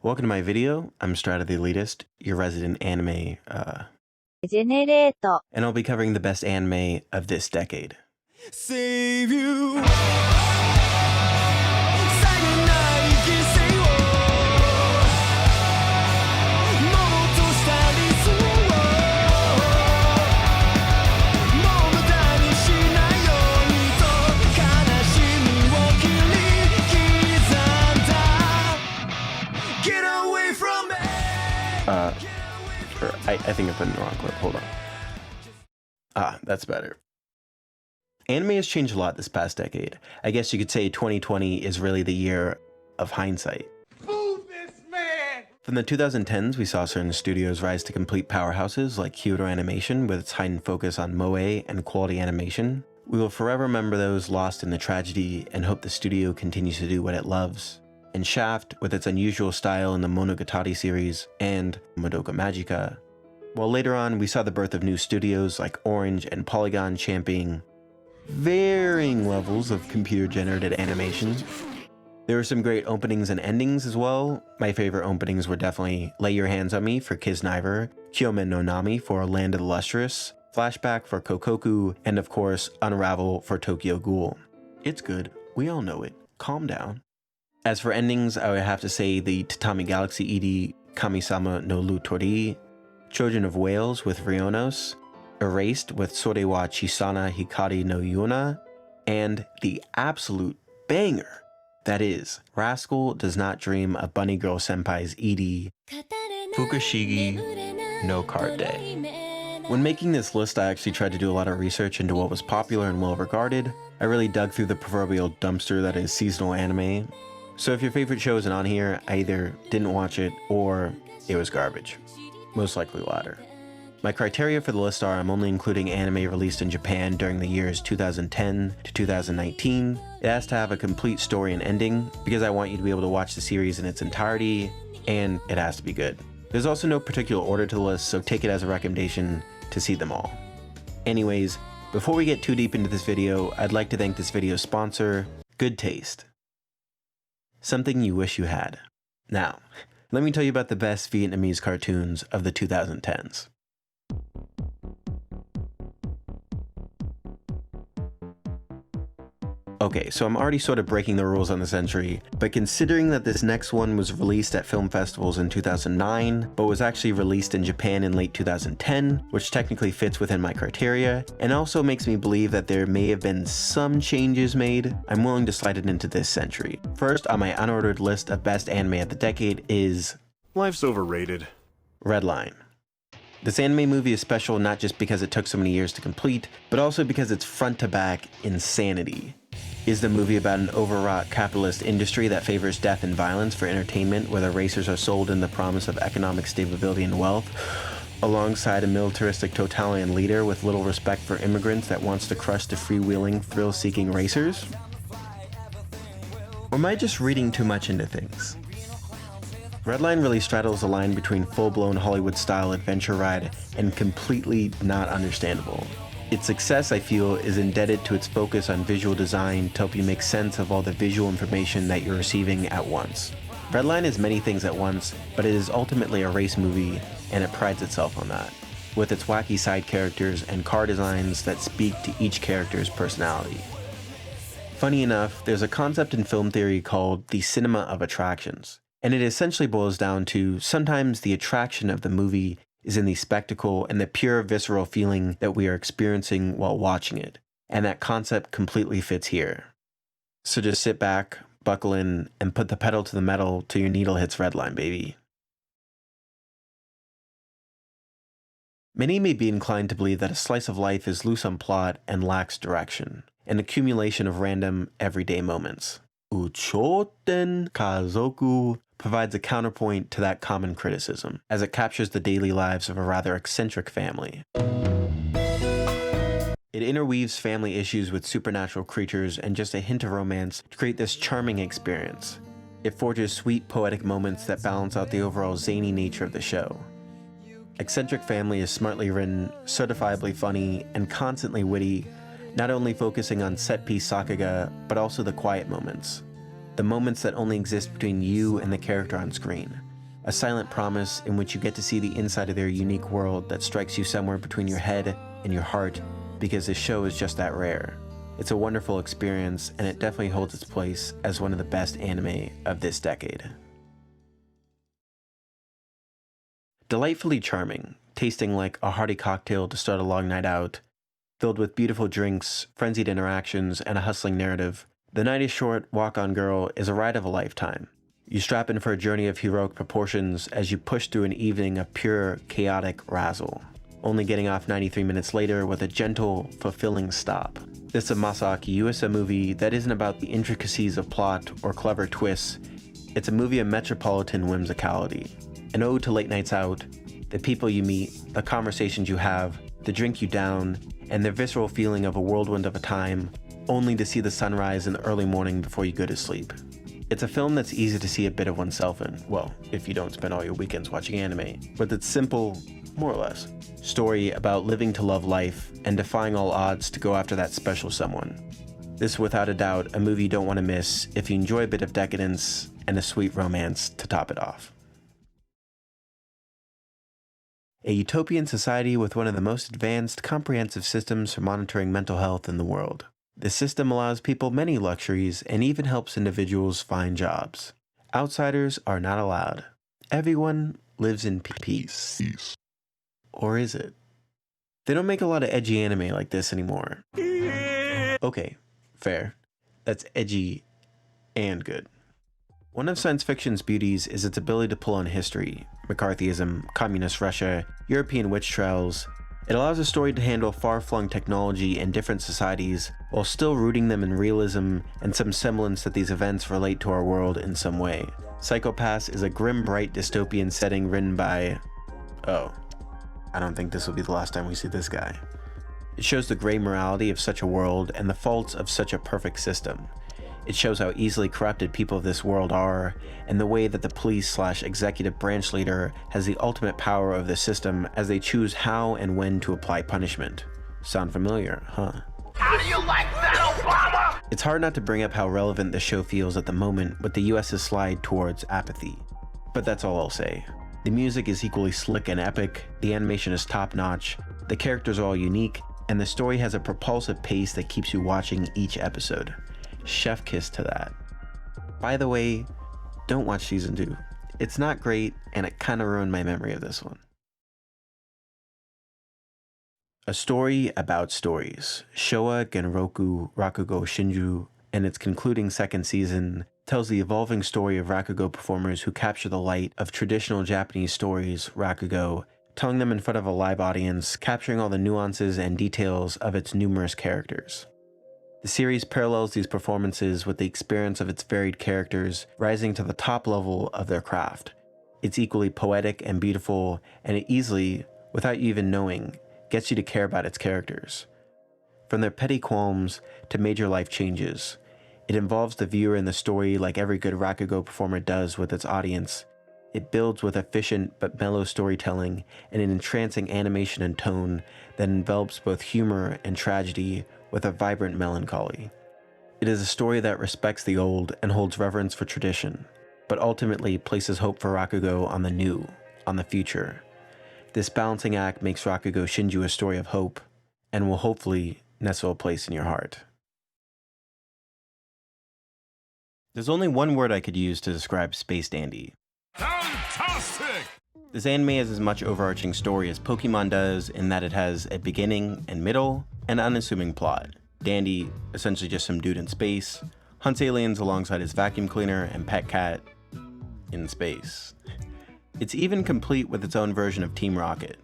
Welcome to my video. I'm Strata the Elitist, your resident anime, Generate. and I'll be covering the best anime of this decade. Save you. I think I put in the wrong clip. Hold on. That's better. Anime has changed a lot this past decade. I guess you could say 2020 is really the year of hindsight. Move this man! From the 2010s, we saw certain studios rise to complete powerhouses like Kyoto Animation with its heightened focus on moe and quality animation. We will forever remember those lost in the tragedy and hope the studio continues to do what it loves. And Shaft, with its unusual style in the Monogatari series, and Madoka Magica. While later on, we saw the birth of new studios like Orange and Polygon championing varying levels of computer-generated animation. There were some great openings and endings as well. My favorite openings were definitely Lay Your Hands on Me for Kiznaiver, Kyoumen no Nami for Land of the Lustrous, Flashback for Kokkoku, and of course, Unravel for Tokyo Ghoul. It's good. We all know it. Calm down. As for endings, I would have to say the Tatami Galaxy ED Kami-sama no Lutori, Children of Whales with Rionos, Erased with Sorewa Chisana Hikari no Yuna, and the absolute banger that is Rascal Does Not Dream of Bunny Girl Senpai's ED Fukushigi no Card Day. When making this list, I actually tried to do a lot of research into what was popular and well regarded. I really dug through the proverbial dumpster that is seasonal anime. So if your favorite show isn't on here, I either didn't watch it or it was garbage. Most likely latter. My criteria for the list are I'm only including anime released in Japan during the years 2010 to 2019. It has to have a complete story and ending because I want you to be able to watch the series in its entirety, and it has to be good. There's also no particular order to the list, so take it as a recommendation to see them all. Anyways, before we get too deep into this video, I'd like to thank this video's sponsor, Good Taste. Something you wish you had. Now, let me tell you about the best Vietnamese cartoons of the 2010s. Okay, so I'm already sort of breaking the rules on this entry, but considering that this next one was released at film festivals in 2009, but was actually released in Japan in late 2010, which technically fits within my criteria, and also makes me believe that there may have been some changes made, I'm willing to slide it into this century. First on my unordered list of best anime of the decade is Life's overrated. Redline. This anime movie is special not just because it took so many years to complete, but also because it's front to back insanity. Is the movie about an overwrought capitalist industry that favors death and violence for entertainment, where the racers are sold in the promise of economic stability and wealth, alongside a militaristic totalitarian leader with little respect for immigrants that wants to crush the freewheeling, thrill-seeking racers? Or am I just reading too much into things? Redline really straddles the line between full-blown Hollywood-style adventure ride and completely not understandable. Its success, I feel, is indebted to its focus on visual design to help you make sense of all the visual information that you're receiving at once. Redline is many things at once, but it is ultimately a race movie, and it prides itself on that, with its wacky side characters and car designs that speak to each character's personality. Funny enough, there's a concept in film theory called the cinema of attractions, and it essentially boils down to sometimes the attraction of the movie is in the spectacle and the pure visceral feeling that we are experiencing while watching it, and that concept completely fits here. So just sit back, buckle in, and put the pedal to the metal till your needle hits redline, baby. Many may be inclined to believe that a slice of life is loose on plot and lacks direction, an accumulation of random, everyday moments. Uchoten Kazoku provides a counterpoint to that common criticism, as it captures the daily lives of a rather eccentric family. It interweaves family issues with supernatural creatures and just a hint of romance to create this charming experience. It forges sweet, poetic moments that balance out the overall zany nature of the show. Eccentric Family is smartly written, certifiably funny, and constantly witty, not only focusing on set-piece sakuga, but also the quiet moments. The moments that only exist between you and the character on screen. a silent promise in which you get to see the inside of their unique world that strikes you somewhere between your head and your heart, because this show is just that rare. It's a wonderful experience, and it definitely holds its place as one of the best anime of this decade. Delightfully charming, tasting like a hearty cocktail to start a long night out, filled with beautiful drinks, frenzied interactions, and a hustling narrative, The Night is Short, Walk On Girl is a ride of a lifetime. You strap in for a journey of heroic proportions as you push through an evening of pure, chaotic razzle, only getting off 93 minutes later with a gentle, fulfilling stop. This is a Masaaki Yuasa movie that isn't about the intricacies of plot or clever twists. It's a movie of metropolitan whimsicality, an ode to late nights out, the people you meet, the conversations you have, the drink you down, and the visceral feeling of a whirlwind of a time, only to see the sunrise in the early morning before you go to sleep. It's a film that's easy to see a bit of oneself in, well, if you don't spend all your weekends watching anime, with its simple, more or less, story about living to love life and defying all odds to go after that special someone. This, without a doubt, a movie you don't want to miss if you enjoy a bit of decadence and a sweet romance to top it off. A utopian society with one of the most advanced, comprehensive systems for monitoring mental health in the world. This system allows people many luxuries and even helps individuals find jobs. Outsiders are not allowed. Everyone lives in peace. Or is it? They don't make a lot of edgy anime like this anymore. Okay, fair. That's edgy and good. One of science fiction's beauties is its ability to pull on history, McCarthyism, communist Russia, European witch trials. It allows a story to handle far-flung technology and different societies, while still rooting them in realism and some semblance that these events relate to our world in some way. Psycho-Pass is a grim, bright dystopian setting written by... oh, I don't think this will be the last time we see this guy. It shows the gray morality of such a world and the faults of such a perfect system. It shows how easily corrupted people of this world are, and the way that the police/executive branch leader has the ultimate power of the system as they choose how and when to apply punishment. Sound familiar, huh? How do you like that, Obama? It's hard not to bring up how relevant the show feels at the moment with the US's slide towards apathy. But that's all I'll say. The music is equally slick and epic, the animation is top-notch, the characters are all unique, and the story has a propulsive pace that keeps you watching each episode. Chef kiss to that. By the way, don't watch season 2. It's not great, and it kinda ruined my memory of this one. A story about stories. Showa Genroku Rakugo Shinju, and its concluding second season, tells the evolving story of Rakugo performers who capture the light of traditional Japanese stories, Rakugo, telling them in front of a live audience, capturing all the nuances and details of its numerous characters. The series parallels these performances with the experience of its varied characters rising to the top level of their craft. It's equally poetic and beautiful, and it easily, without you even knowing, gets you to care about its characters. From their petty qualms to major life changes, it involves the viewer in the story like every good Rakugo performer does with its audience. It builds with efficient but mellow storytelling and an entrancing animation and tone that envelops both humor and tragedy with a vibrant melancholy. It is a story that respects the old and holds reverence for tradition, but ultimately places hope for Rakugo on the new, on the future. This balancing act makes Rakugo Shinju a story of hope, and will hopefully nestle a place in your heart. There's only one word I could use to describe Space Dandy. Fantastic! This anime has as much overarching story as Pokemon does in that it has a beginning and middle and unassuming plot. Dandy, essentially just some dude in space, hunts aliens alongside his vacuum cleaner and pet cat in space. It's even complete with its own version of Team Rocket.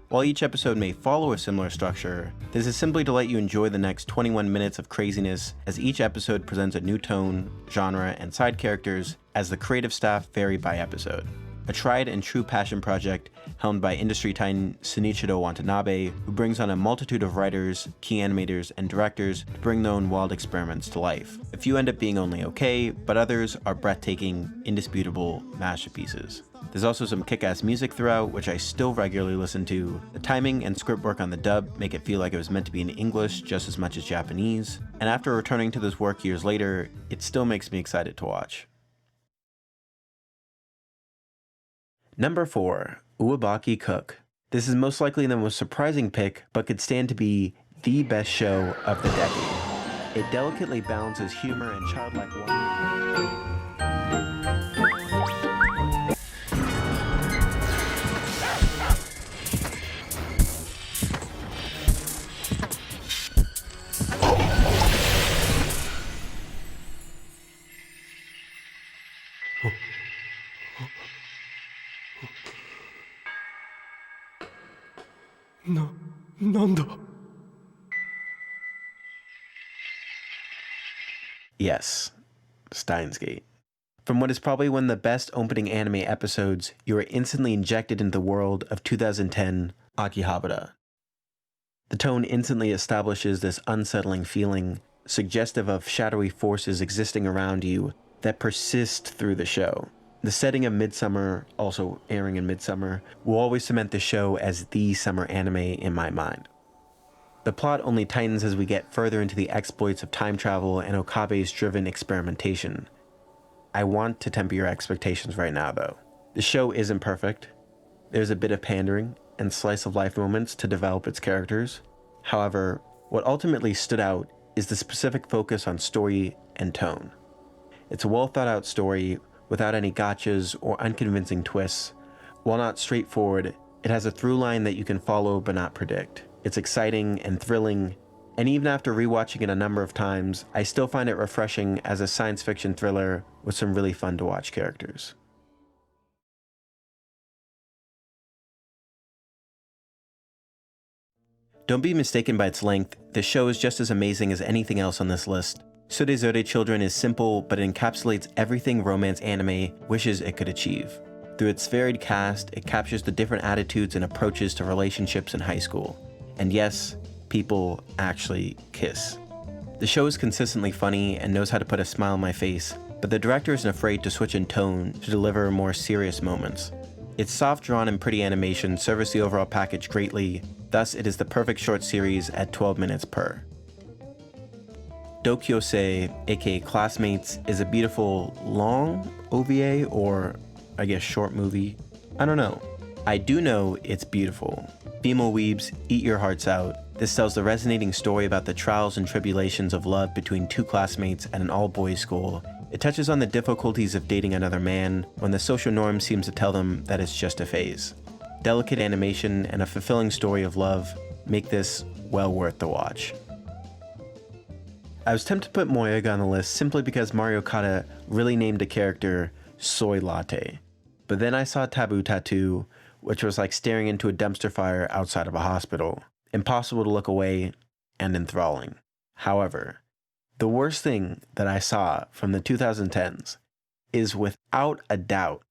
While each episode may follow a similar structure, this is simply to let you enjoy the next 21 minutes of craziness as each episode presents a new tone, genre, and side characters as the creative staff vary by episode. A tried and true passion project helmed by industry titan Shinichiro Watanabe, who brings on a multitude of writers, key animators, and directors to bring their own wild experiments to life. A few end up being only okay, but others are breathtaking, indisputable masterpieces. There's also some kick-ass music throughout, which I still regularly listen to. The timing and script work on the dub make it feel like it was meant to be in English just as much as Japanese, and after returning to this work years later, it still makes me excited to watch. Number 4, Uwabaki Cook. This is most likely the most surprising pick, but could stand to be the best show of the decade. It delicately balances humor and childlike wonder. Yes, Steins Gate. From what is probably one of the best opening anime episodes, you are instantly injected into the world of 2010 Akihabara. The tone instantly establishes this unsettling feeling, suggestive of shadowy forces existing around you that persist through the show. The setting of Midsummer, also airing in Midsummer, will always cement the show as the summer anime in my mind. The plot only tightens as we get further into the exploits of time travel and Okabe's driven experimentation. I want to temper your expectations right now, though. The show isn't perfect. There's a bit of pandering and slice-of-life moments to develop its characters. However, what ultimately stood out is the specific focus on story and tone. It's a well-thought-out story without any gotchas or unconvincing twists. While not straightforward, it has a through line that you can follow but not predict. It's exciting and thrilling, and even after rewatching it a number of times, I still find it refreshing as a science fiction thriller with some really fun to watch characters. Don't be mistaken by its length, this show is just as amazing as anything else on this list. Surezore Children is simple, but it encapsulates everything romance anime wishes it could achieve. Through its varied cast, it captures the different attitudes and approaches to relationships in high school. And yes, people actually kiss. The show is consistently funny and knows how to put a smile on my face, but the director isn't afraid to switch in tone to deliver more serious moments. Its soft drawn and pretty animation serves the overall package greatly, thus it is the perfect short series at 12 minutes per. Dokyose, aka Classmates, is a beautiful, long OVA, or I guess short movie. I don't know. I do know it's beautiful. Female weebs, eat your hearts out. This tells the resonating story about the trials and tribulations of love between two classmates at an all-boys school. It touches on the difficulties of dating another man when the social norm seems to tell them that it's just a phase. Delicate animation and a fulfilling story of love make this well worth the watch. I was tempted to put Moyaga on the list simply because Mario Kata really named a character Soy Latte. But then I saw Taboo Tattoo, which was like staring into a dumpster fire outside of a hospital. Impossible to look away and enthralling. However, the worst thing that I saw from the 2010s is without a doubt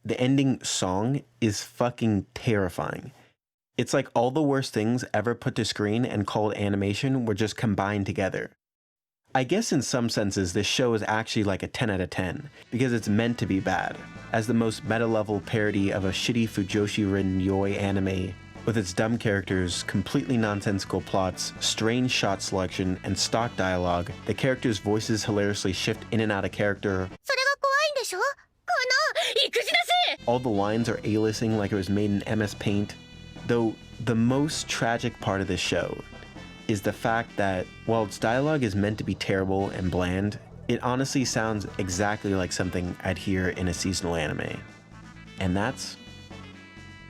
the ending song is fucking terrifying. It's like all the worst things ever put to screen and called animation were just combined together. I guess in some senses this show is actually like a 10 out of 10 because it's meant to be bad, as the most meta-level parody of a shitty Fujoshi-ridden yoi anime with its dumb characters, completely nonsensical plots, strange shot selection, and stock dialogue. The characters' voices hilariously shift in and out of character. All the lines are A-listing like it was made in MS Paint. Though the most tragic part of this show is the fact that while its dialogue is meant to be terrible and bland, it honestly sounds exactly like something I'd hear in a seasonal anime. And that's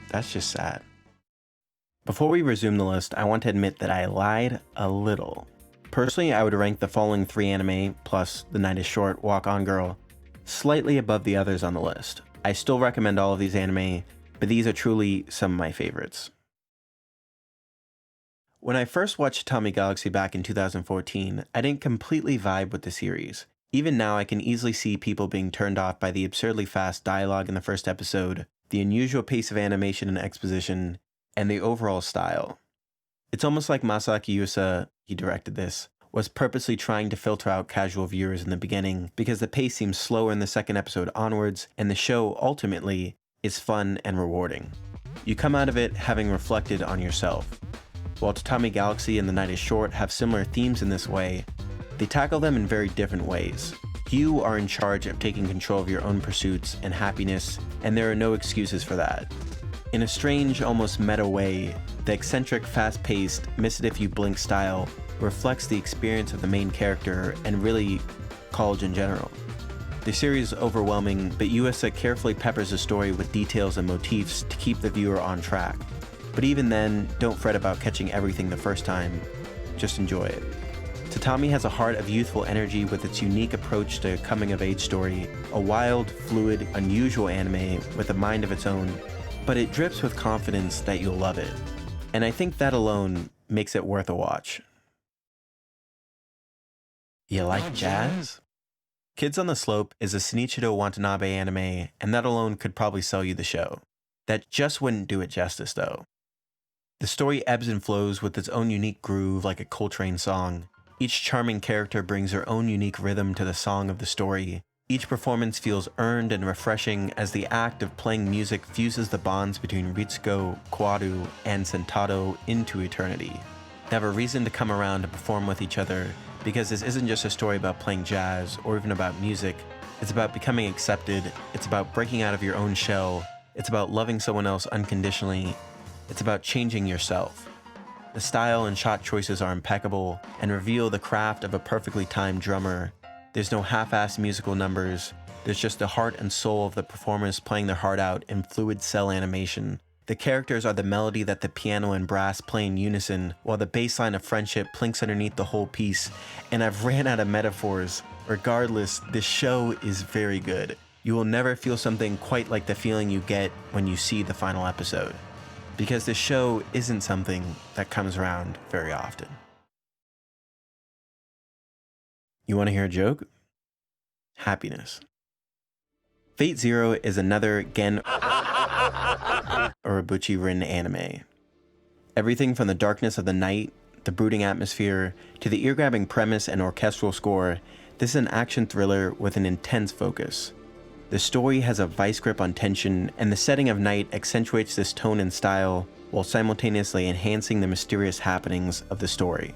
just sad. Before we resume the list, I want to admit that I lied a little. Personally, I would rank the following 3 anime, plus The Night is Short, Walk On Girl, slightly above the others on the list. I still recommend all of these anime, but these are truly some of my favorites. When I first watched Tommy Galaxy back in 2014, I didn't completely vibe with the series. Even now, I can easily see people being turned off by the absurdly fast dialogue in the first episode, the unusual pace of animation and exposition, and the overall style. It's almost like Masaaki Yusa, he directed this, was purposely trying to filter out casual viewers in the beginning because the pace seems slower in the second episode onwards, and the show, ultimately, is fun and rewarding. You come out of it having reflected on yourself. While Tatami Galaxy and The Night is Short have similar themes in this way, they tackle them in very different ways. You are in charge of taking control of your own pursuits and happiness, and there are no excuses for that. In a strange, almost meta way, the eccentric, fast-paced, miss-it-if-you-blink style reflects the experience of the main character and really college in general. The series is overwhelming, but Yuasa carefully peppers the story with details and motifs to keep the viewer on track. But even then, don't fret about catching everything the first time, just enjoy it. Tatami has a heart of youthful energy with its unique approach to a coming-of-age story, a wild, fluid, unusual anime with a mind of its own, but it drips with confidence that you'll love it. And I think that alone makes it worth a watch. You like jazz? Kids on the Slope is a Shinichiro Watanabe anime, and that alone could probably sell you the show. That just wouldn't do it justice, though. The story ebbs and flows with its own unique groove like a Coltrane song. Each charming character brings their own unique rhythm to the song of the story. Each performance feels earned and refreshing as the act of playing music fuses the bonds between Ritsuko, Kaoru, and Sentado into eternity. They have a reason to come around and perform with each other, because this isn't just a story about playing jazz or even about music. It's about becoming accepted, it's about breaking out of your own shell, it's about loving someone else unconditionally, it's about changing yourself. The style and shot choices are impeccable and reveal the craft of a perfectly timed drummer. There's no half-assed musical numbers, there's just the heart and soul of the performers playing their heart out in fluid cell animation. The characters are the melody that the piano and brass play in unison, while the bass line of friendship plinks underneath the whole piece, and I've ran out of metaphors. Regardless, this show is very good. You will never feel something quite like the feeling you get when you see the final episode, because this show isn't something that comes around very often. You want to hear a joke? Happiness. Fate Zero is another Gen Urobuchi-written anime. Everything from the darkness of the night, the brooding atmosphere, to the ear-grabbing premise and orchestral score, this is an action thriller with an intense focus. The story has a vice grip on tension, and the setting of night accentuates this tone and style while simultaneously enhancing the mysterious happenings of the story.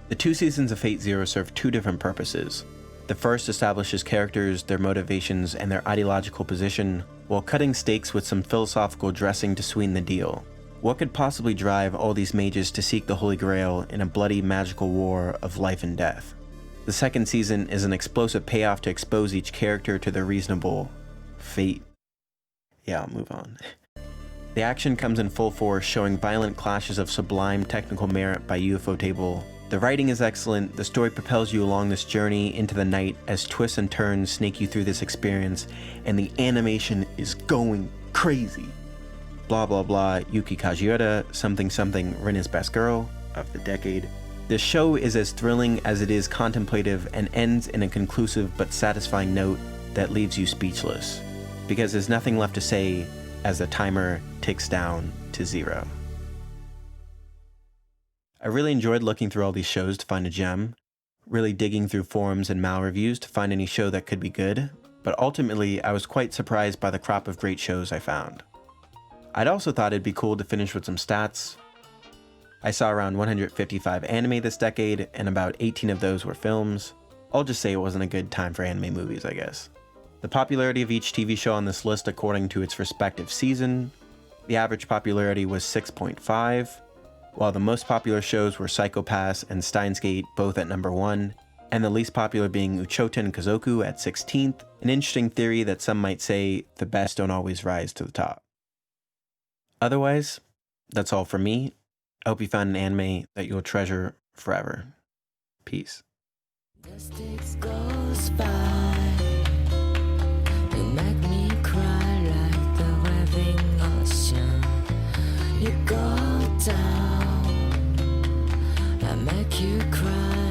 The 2 seasons of Fate Zero serve 2 different purposes. The first establishes characters, their motivations, and their ideological position, while cutting stakes with some philosophical dressing to sweeten the deal. What could possibly drive all these mages to seek the Holy Grail in a bloody magical war of life and death? The second season is an explosive payoff to expose each character to their reasonable fate. Yeah, I'll move on. The action comes in full force, showing violent clashes of sublime technical merit by Ufotable. The writing is excellent, the story propels you along this journey into the night as twists and turns snake you through this experience, and the animation is going crazy. Blah blah blah, Yuki Kajiura, something something, Rin's best girl of the decade. The show is as thrilling as it is contemplative and ends in a conclusive but satisfying note that leaves you speechless, because there's nothing left to say as the timer ticks down to 0. I really enjoyed looking through all these shows to find a gem, really digging through forums and mal reviews to find any show that could be good, but ultimately I was quite surprised by the crop of great shows I found. I'd also thought it'd be cool to finish with some stats. I saw around 155 anime this decade, and about 18 of those were films. I'll just say it wasn't a good time for anime movies, I guess. The popularity of each TV show on this list according to its respective season. The average popularity was 6.5, while the most popular shows were Psycho Pass and Steins Gate, both at number 1, and the least popular being Uchoten Kazoku at 16th, an interesting theory that some might say the best don't always rise to the top. Otherwise, that's all from me. I hope you found an anime that you'll treasure forever. Peace. Justice goes by. You make me cry like the waving ocean. You go down. I make you cry.